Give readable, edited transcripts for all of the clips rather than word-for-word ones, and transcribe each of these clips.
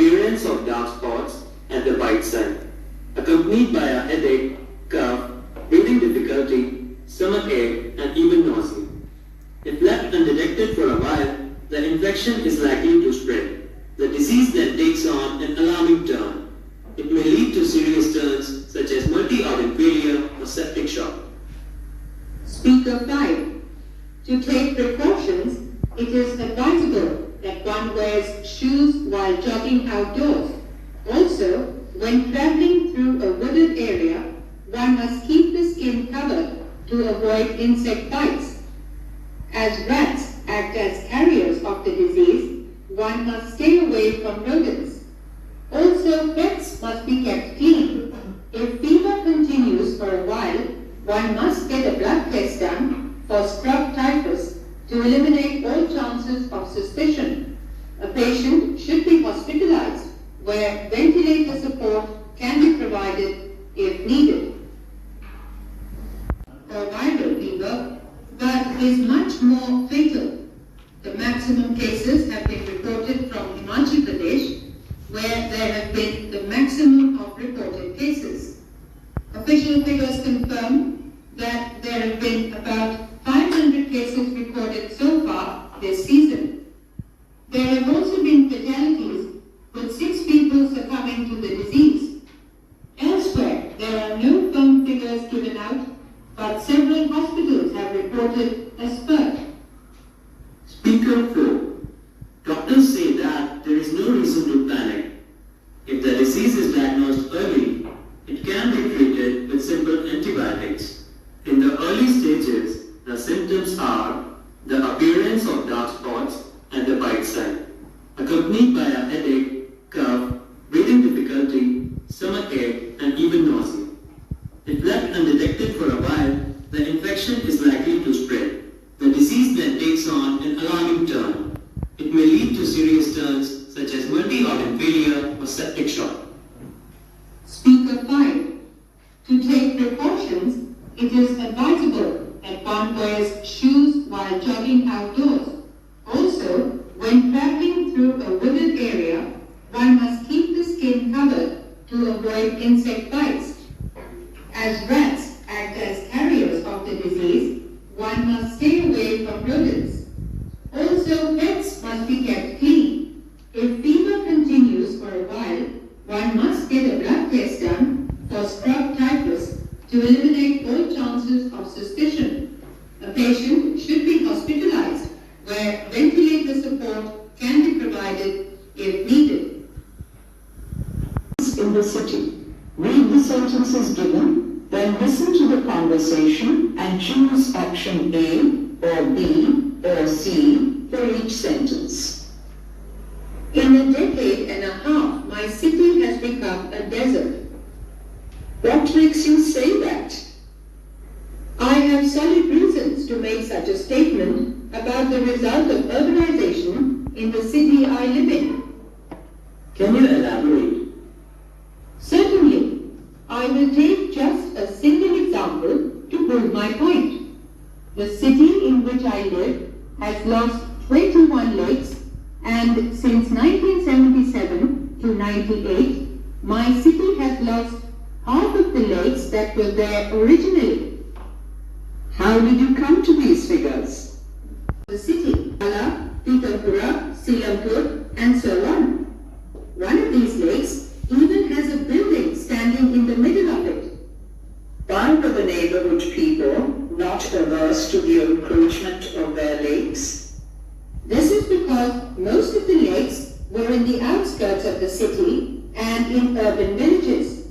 appearance of dark spots at the bite site, accompanied by a headache, cough, breathing difficulty, stomachache, and even nausea. If left undetected for a while, the infection is likely to spread. The disease then takes on an alarming turn. It may lead to serious turns such as multi-organ failure or septic shock. Speaker 5. To take precautions, it is advisable that one wears shoes while jogging outdoors. Also, when traveling through a wooded area, one must keep the skin covered to avoid insect bites. As rats act as carriers of the disease, one must stay away from rodents. Also, pets must be kept clean. If fever continues for a while, one must get a blood test done for scrub typhus to eliminate all chances of suspicion. A patient should be hospitalized where ventilator support can be provided if needed. Or viral fever, but is much more fatal. The maximum cases have been reported from Himachal Pradesh, where there have been the maximum of reported cases. Official figures confirm that there have been about 500 cases recorded so far this season. There have also been fatalities, with 6 people succumbing to the disease. Elsewhere, there are no firm figures given out, but several hospitals have reported a spurt. Speaker 4. Doctors say that there is no reason to panic. If the disease is diagnosed early, it can be treated with simple antibiotics. In the early stages, the symptoms are the appearance of dark spots at the bite site, accompanied by a headache, cough, breathing difficulty, stomachache, and even nausea. If left undetected for a while, the infection is likely to spread. The disease then takes on an alarming turn. It may lead to serious turns such as multi-organ failure or septic shock. Speaker 5. To take precautions, it is advisable that one wears shoes while jogging outdoors. Also, when traveling through a wooded area, one must keep the skin covered to avoid insect bites. As rats act as carriers of the disease, one must stay away from rodents. Also, pets must be kept clean. If fever continues for a while, one must get a blood test done for scrub typhus to eliminate all chances of suspicion. A patient should be hospitalized where ventilator support can be provided if needed. In the city, read the sentences given, then listen to the conversation and choose option A or B or C for each sentence. In a decade and a half, my city has become a desert. What makes you say that? I have solid reasons to make such a statement about the result of urbanization in the city I live in. Can you elaborate? Certainly. I will take just a single example to prove my point. The city in which I live has lost 21 lakes, and since 1977 to 98, my city has lost half of the lakes that were there originally. How did you come to these figures? The city, Ala, Pithampura, Silampur, and so on. One of these lakes even has a building standing in the middle of it. Why were the neighborhood people not averse to the encroachment of their lakes? This is because most of the lakes were in the outskirts of the city and in urban villages.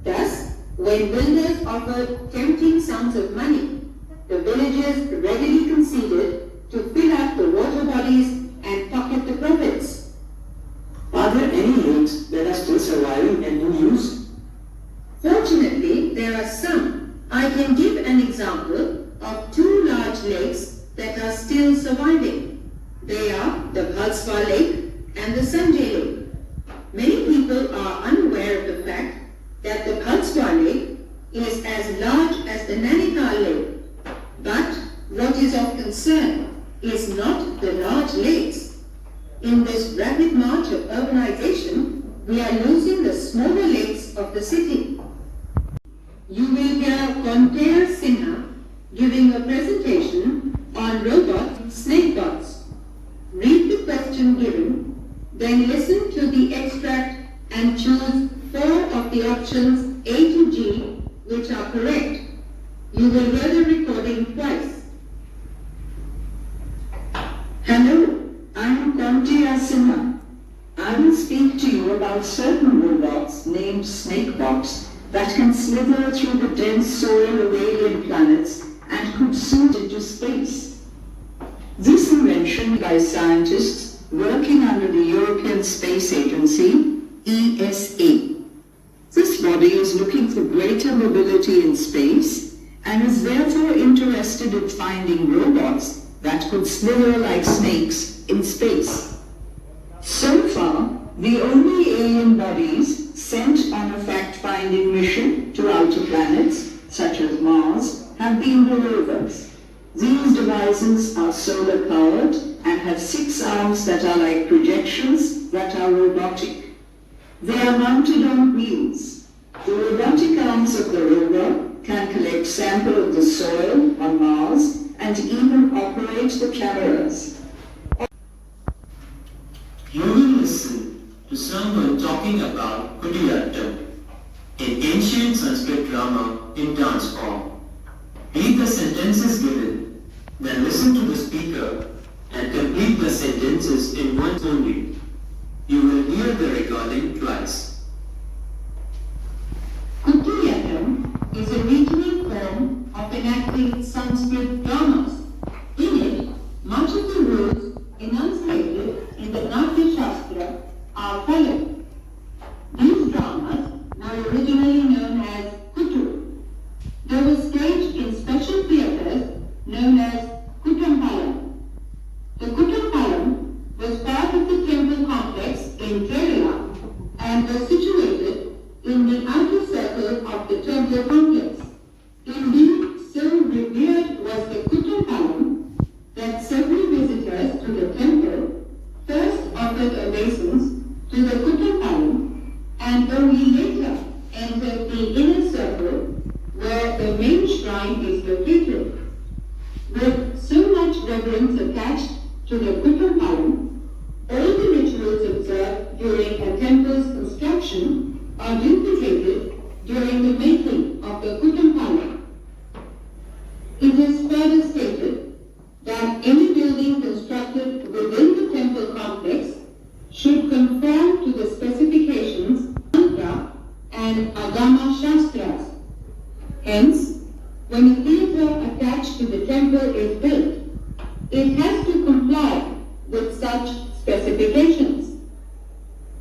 Thus, when builders offered tempting sums of money, the villagers readily conceded to fill up the water bodies and pocket the profits. Are there any lakes that are still surviving and in use? Fortunately, there are some. I can give an example of 2 large lakes that are still surviving. They are the Bhalswa Lake and the Sanjay Lake. Many people are unaware of the fact that the Bhalswa Lake is as large as the Nainital Lake. But what is of concern is not the large lakes. In this rapid march of urbanization, we are losing the smaller legs of the city. You will hear Konteya Sinha giving a presentation on robot snakebots. Read the question given, then listen to the extract and choose 4 of the options A to G which are correct. You will hear the recording twice. Hello, I am Konteya Sinha. I will speak to you about certain robots named snakebots that can slither through the dense soil of alien planets and could soon into space. This invention by scientists working under the European Space Agency, E.S.L. This body is looking for greater mobility in space and is therefore interested in finding robots that could slither like snakes in space. So far, the only alien bodies sent on a fact-finding mission to outer planets, such as Mars, have been the rovers. These devices are solar-powered and have 6 arms that are like projections that are robotic. They are mounted on wheels. The robotic arms of the rover can collect samples of the soil on Mars and even operate the cameras. You will listen to someone talking about Kudiyattam, an ancient Sanskrit drama in dance form. Read the sentences given, then listen to the speaker and complete the sentences in once only. You will hear the recording twice. Kudiyattam is a regional form of enacting Sanskrit dramas. In it, much of the rules enunciated in the Natya Shastra are followed. These dramas were originally known as Kutu. They were staged in special theatres known as Kuttampalam. The Kuttampalam was part of the temple complex in Kerala and was situated in the outer circle of the temple complex. Indeed, so revered was the Kuttampalam that several visitors to the temple first offered obeisance to the Kuttampalam and only later entered the inner circle where the main shrine is located. With so much reverence attached to the Kuttampalam, all the rituals observed during a temple's construction are duplicated during the making of the Kuttampalam. It is further stated that any building constructed within the temple complex should conform to the specifications Tantra and Agama Shastras. Hence, when a theatre attached to the temple is built, it has to comply with such specifications.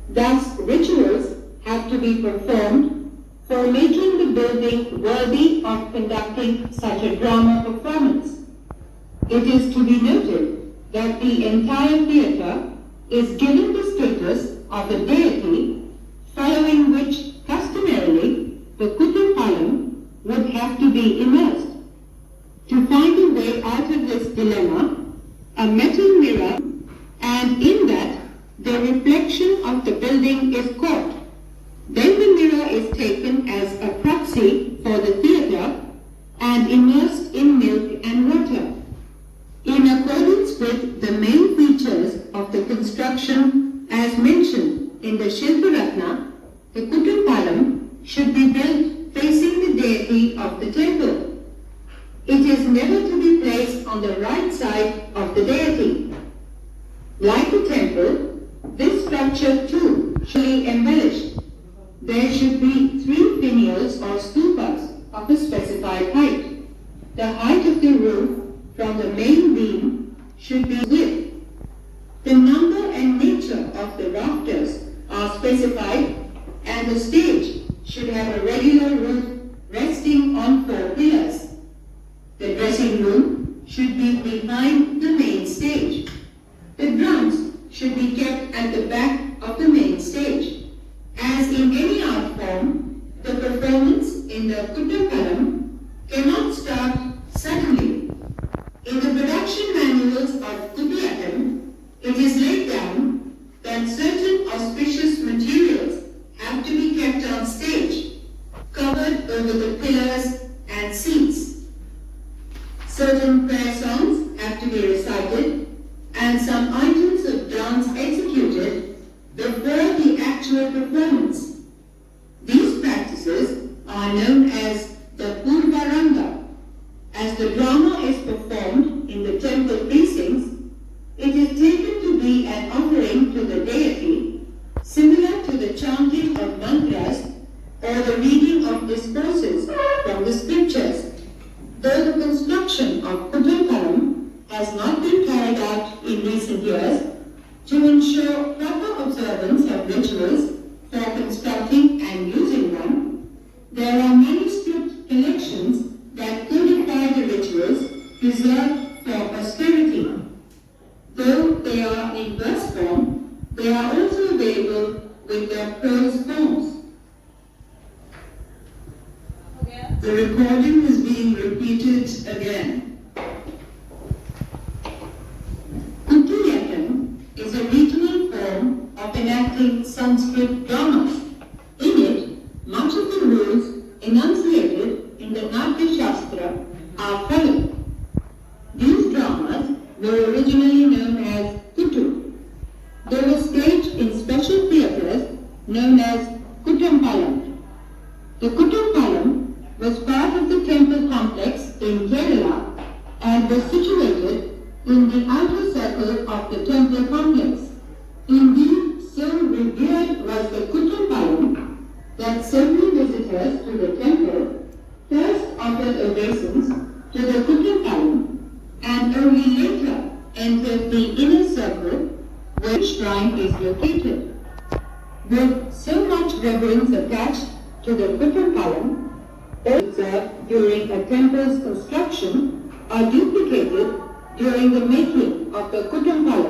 Thus, rituals have to be performed for making the building worthy of conducting such a drama performance. It is to be noted that the entire theatre is given the status of a deity, following which customarily the Kuttampalam would have to be immersed. To find a way out of this dilemma, a metal mirror, and in that the reflection of the building is caught. Then the mirror is taken as a proxy for the theatre and immersed in milk and water. In accordance with the main features of the construction as mentioned in the Shilparatna, the Kuttampalam should be built facing the deity of the temple. It is never to be placed on the right side of the deity. Like the temple, this structure too should be embellished. There should be 3 finials or stupas of a specified height. The height of the roof from the main beam should be width. The number and nature of the rafters are specified, and the stage should have a regular roof resting on 4 pillars. The dressing room should be behind the main stage. The drums should be kept at the back of the main stage. As in any art form, the performance in the Kuttampalam cannot start suddenly. In the production manuals of Kudiyattam, it is laid down that certain auspicious materials has not been carried out in recent years to ensure proper observance of rituals for constructing and using one, there are manuscript collections that codify the rituals preserved for posterity. Though they are in verse form, they are also available with their prose forms. The recording is being repeated again. Kutiyattam is a regional form of enacting Sanskrit dramas. In it, much of the rules enunciated in the Natya Shastra are followed. These dramas were originally known as Kutu. They were staged in special theatres known as Kuttampalam. The Kuttampalam was part of the temple complex in Kerala and was situated in the outer circle of the temple complex. Indeed, so revered was the Kuttampalam that several visitors to the temple first offered obeisance to the Kuttampalam and only later entered the inner circle where the shrine is located. With so much reverence attached to the Kuttampalam, observed during a temple's construction are duplicated during the making of the Kuttampalam.